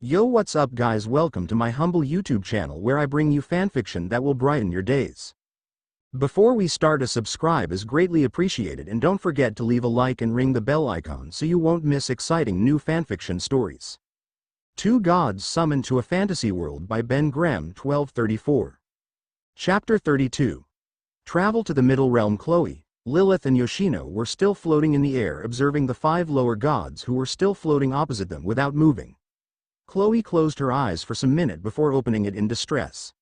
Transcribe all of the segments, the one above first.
Yo, what's up guys, welcome to my humble YouTube channel where I bring you fanfiction that will brighten your days. Before we start, a subscribe is greatly appreciated, and don't forget to leave a like and ring the bell icon so you won't miss exciting new fanfiction stories. Two Gods Summoned to a Fantasy World by BenGrem1234. Chapter 32. Travel to the Middle Realm. Chloe, Lilith and Yoshino were still floating in the air, observing the five lower gods who were still floating opposite them without moving. Chloe closed her eyes for some minute before opening it in distress.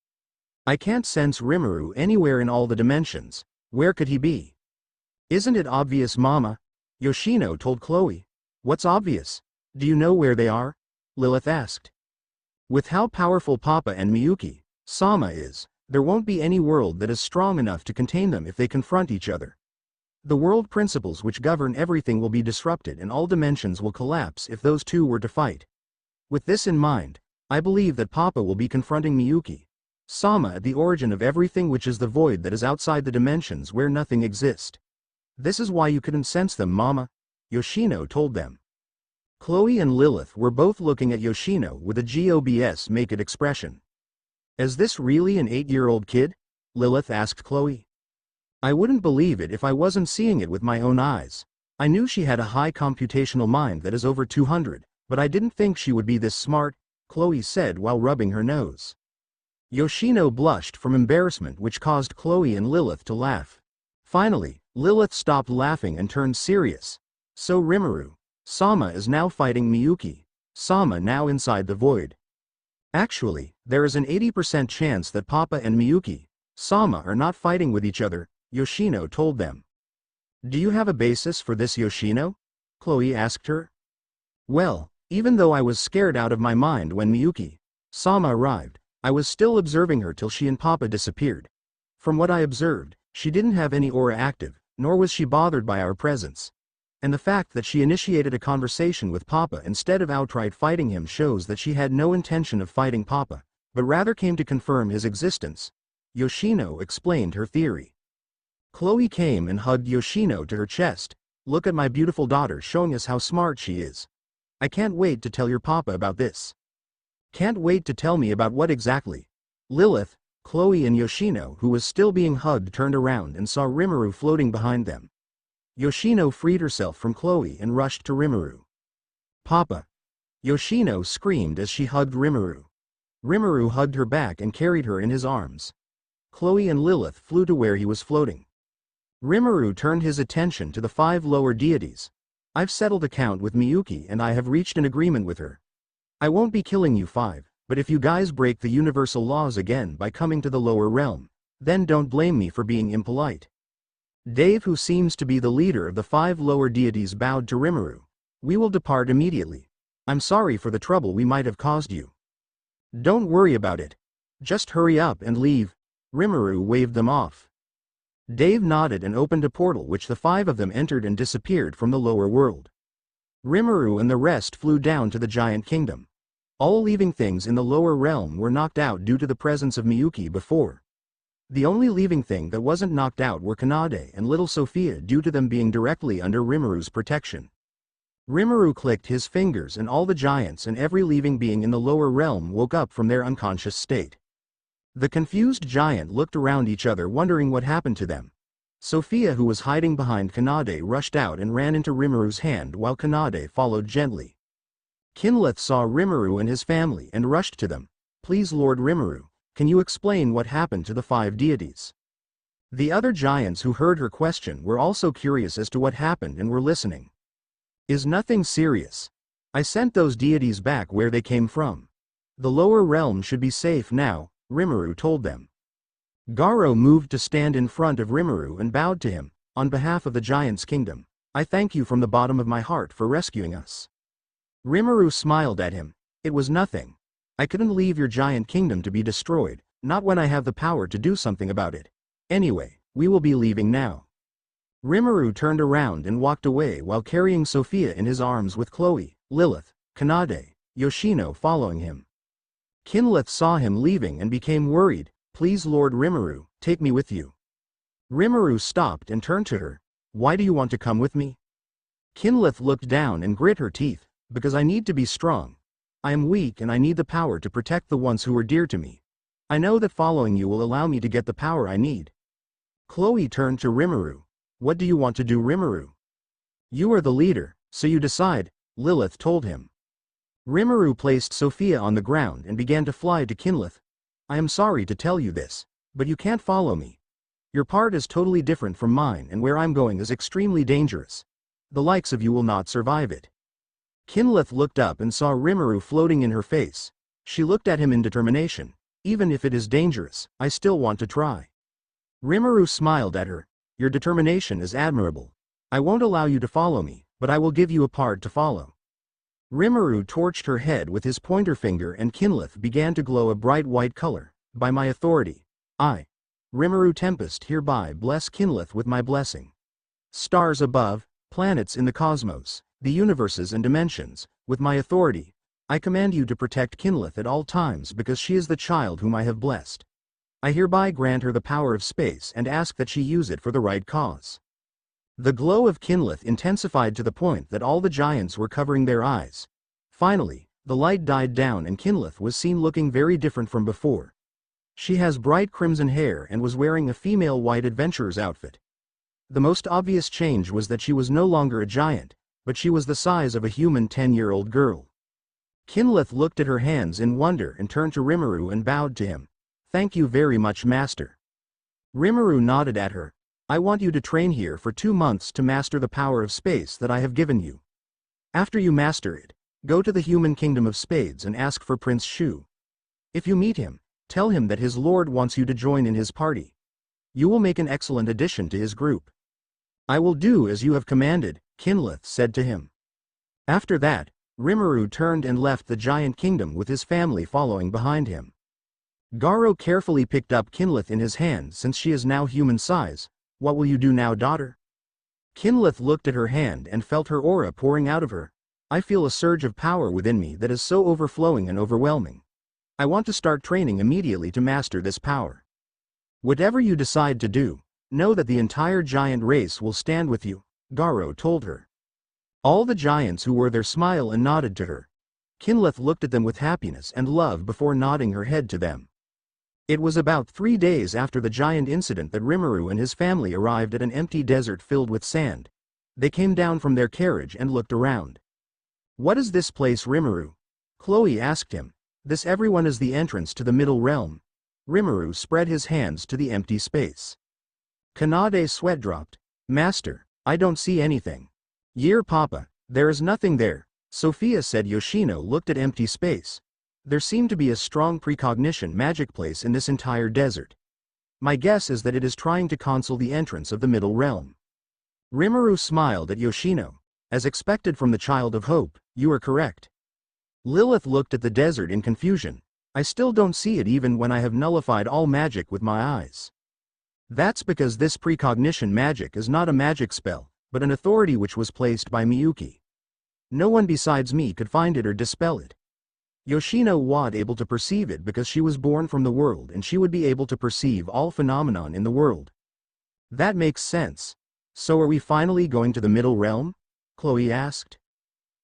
I can't sense Rimuru anywhere in all the dimensions. Where could he be? Isn't it obvious, Mama? Yoshino told Chloe. What's obvious? Do you know where they are? Lilith asked. With how powerful Papa and Miyuki, Sama is, there won't be any world that is strong enough to contain them if they confront each other. The world principles which govern everything will be disrupted and all dimensions will collapse if those two were to fight. With this in mind, I believe that Papa will be confronting Miyuki, Sama at the origin of everything, which is the void that is outside the dimensions where nothing exists. This is why you couldn't sense them, Mama, Yoshino told them. Chloe and Lilith were both looking at Yoshino with a gobs make it expression. Is this really an 8-year-old kid? Lilith asked Chloe. I wouldn't believe it if I wasn't seeing it with my own eyes. I knew she had a high computational mind that is over 200. But I didn't think she would be this smart, Chloe said while rubbing her nose. Yoshino blushed from embarrassment, which caused Chloe and Lilith to laugh. Finally, Lilith stopped laughing and turned serious. So Rimuru, Sama is now fighting Miyuki, Sama now inside the void. Actually, there is an 80% chance that Papa and Miyuki, Sama are not fighting with each other, Yoshino told them. Do you have a basis for this, Yoshino? Chloe asked her. Well, even though I was scared out of my mind when Miyuki, Sama arrived, I was still observing her till she and Papa disappeared. From what I observed, she didn't have any aura active, nor was she bothered by our presence. And the fact that she initiated a conversation with Papa instead of outright fighting him shows that she had no intention of fighting Papa, but rather came to confirm his existence. Yoshino explained her theory. Chloe came and hugged Yoshino to her chest. Look at my beautiful daughter, showing us how smart she is. I can't wait to tell your Papa about this. Can't wait to tell me about what exactly? Lilith, Chloe and Yoshino, who was still being hugged, turned around and saw Rimuru floating behind them. Yoshino freed herself from Chloe and rushed to Rimuru. Papa! Yoshino screamed as she hugged Rimuru. Rimuru hugged her back and carried her in his arms. Chloe and Lilith flew to where he was floating. Rimuru turned his attention to the five lower deities. I've settled account with Miyuki and I have reached an agreement with her. I won't be killing you five, but if you guys break the universal laws again by coming to the lower realm, then don't blame me for being impolite. Dave, who seems to be the leader of the five lower deities, bowed to Rimuru. We will depart immediately. I'm sorry for the trouble we might have caused you. Don't worry about it. Just hurry up and leave. Rimuru waved them off. Dave nodded and opened a portal, which the five of them entered and disappeared from the lower world. Rimuru and the rest flew down to the giant kingdom. All living things in the lower realm were knocked out due to the presence of Miyuki before. The only living thing that wasn't knocked out were Kanade and little Sophia, due to them being directly under Rimuru's protection. Rimuru clicked his fingers and all the giants and every living being in the lower realm woke up from their unconscious state. The confused giant looked around each other, wondering what happened to them. Sophia, who was hiding behind Kanade, rushed out and ran into Rimuru's hand while Kanade followed gently. Kinlith saw Rimuru and his family and rushed to them. Please, Lord Rimuru, can you explain what happened to the five deities? The other giants who heard her question were also curious as to what happened and were listening. Is nothing serious. I sent those deities back where they came from. The lower realm should be safe now, Rimuru told them. Garo moved to stand in front of Rimuru and bowed to him. On behalf of the giant's kingdom, I thank you from the bottom of my heart for rescuing us. Rimuru smiled at him. It was nothing. I couldn't leave your giant kingdom to be destroyed, not when I have the power to do something about it. Anyway, we will be leaving now. Rimuru turned around and walked away while carrying Sophia in his arms, with Chloe, Lilith, Kanade, Yoshino following him. Kinlith saw him leaving and became worried. Please, Lord Rimuru, take me with you. Rimuru stopped and turned to her. Why do you want to come with me? Kinlith looked down and grit her teeth. Because I need to be strong. I am weak and I need the power to protect the ones who are dear to me. I know that following you will allow me to get the power I need. Chloe turned to Rimuru. What do you want to do, Rimuru? You are the leader, so you decide, Lilith told him. Rimuru placed Sophia on the ground and began to fly to Kinlith. I am sorry to tell you this, but you can't follow me. Your part is totally different from mine and where I'm going is extremely dangerous. The likes of you will not survive it. Kinlith looked up and saw Rimuru floating in her face. She looked at him in determination. Even if it is dangerous, I still want to try. Rimuru smiled at her. Your determination is admirable. I won't allow you to follow me, but I will give you a part to follow. Rimuru torched her head with his pointer finger and Kinlith began to glow a bright white color. By my authority, I, Rimuru Tempest, hereby bless Kinlith with my blessing. Stars above, planets in the cosmos, the universes and dimensions, with my authority, I command you to protect Kinlith at all times because she is the child whom I have blessed. I hereby grant her the power of space and ask that she use it for the right cause. The glow of Kinlith intensified to the point that all the giants were covering their eyes. Finally, the light died down and Kinlith was seen looking very different from before. She has bright crimson hair and was wearing a female white adventurer's outfit. The most obvious change was that she was no longer a giant, but she was the size of a human 10-year-old girl. Kinlith looked at her hands in wonder and turned to Rimuru and bowed to him. Thank you very much, Master. Rimuru nodded at her. I want you to train here for 2 months to master the power of space that I have given you. After you master it, go to the human kingdom of Spades and ask for Prince Shu. If you meet him, tell him that his lord wants you to join in his party. You will make an excellent addition to his group. I will do as you have commanded, Kinlith said to him. After that, Rimuru turned and left the giant kingdom with his family following behind him. Garo carefully picked up Kinlith in his hand since she is now human size. What will you do now, daughter? Kinlith looked at her hand and felt her aura pouring out of her. I feel a surge of power within me that is so overflowing and overwhelming. I want to start training immediately to master this power. Whatever you decide to do, know that the entire giant race will stand with you, Garo told her. All the giants who were there smiled and nodded to her. Kinlith looked at them with happiness and love before nodding her head to them. It was about 3 days after the giant incident that Rimuru and his family arrived at an empty desert filled with sand. They came down from their carriage and looked around. What is this place, Rimuru? Chloe asked him. This everyone is the entrance to the middle realm. Rimuru spread his hands to the empty space. Kanade's sweat dropped. Master, I don't see anything. Year Papa, there is nothing there, Sophia said. Yoshino looked at empty space. There seemed to be a strong precognition magic place in this entire desert. My guess is that it is trying to conceal the entrance of the middle realm. Rimuru smiled at Yoshino. As expected from the Child of Hope, you are correct. Lilith looked at the desert in confusion. I still don't see it even when I have nullified all magic with my eyes. That's because this precognition magic is not a magic spell, but an authority which was placed by Miyuki. No one besides me could find it or dispel it. Yoshino was able to perceive it because she was born from the world and she would be able to perceive all phenomenon in the world. That makes sense. So are we finally going to the middle realm? Chloe asked.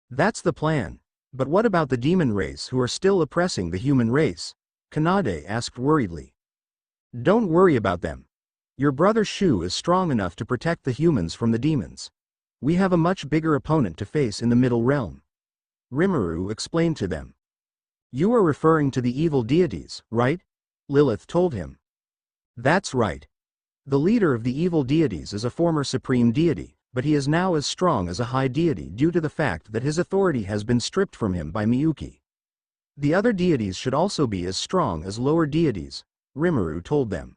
That's the plan. But what about the demon race who are still oppressing the human race? Kanade asked worriedly. Don't worry about them. Your brother Shu is strong enough to protect the humans from the demons. We have a much bigger opponent to face in the middle realm. Rimuru explained to them. You are referring to the evil deities, right? Lilith told him. That's right. The leader of the evil deities is a former supreme deity, but he is now as strong as a high deity due to the fact that his authority has been stripped from him by Miyuki. The other deities should also be as strong as lower deities, Rimuru told them.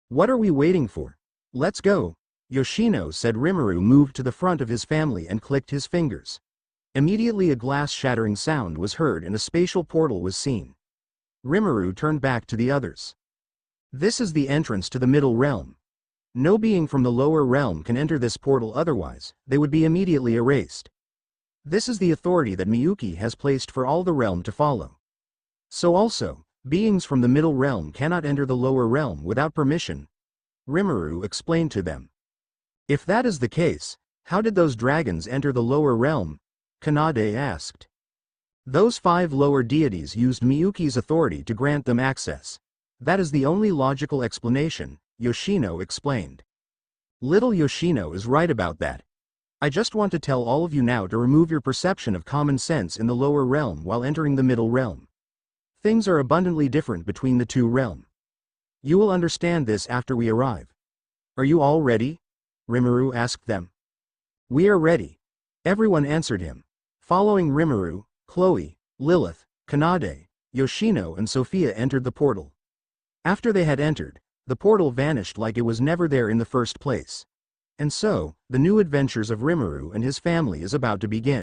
What are we waiting for? Let's go, Yoshino said. Rimuru moved to the front of his family and clicked his fingers. Immediately a glass-shattering sound was heard and a spatial portal was seen. Rimuru turned back to the others. This is the entrance to the middle realm. No being from the lower realm can enter this portal, otherwise, they would be immediately erased. This is the authority that Miyuki has placed for all the realm to follow. So also, beings from the middle realm cannot enter the lower realm without permission, Rimuru explained to them. If that is the case, how did those dragons enter the lower realm? Kanade asked. Those 5 lower deities used Miyuki's authority to grant them access. That is the only logical explanation, Yoshino explained. Little Yoshino is right about that. I just want to tell all of you now to remove your perception of common sense in the lower realm while entering the middle realm. Things are abundantly different between the two realms. You will understand this after we arrive. Are you all ready? Rimuru asked them. We are ready. Everyone answered him. Following Rimuru, Chloe, Lilith, Kanade, Yoshino and Sophia entered the portal. After they had entered, the portal vanished like it was never there in the first place. And so, the new adventures of Rimuru and his family is about to begin.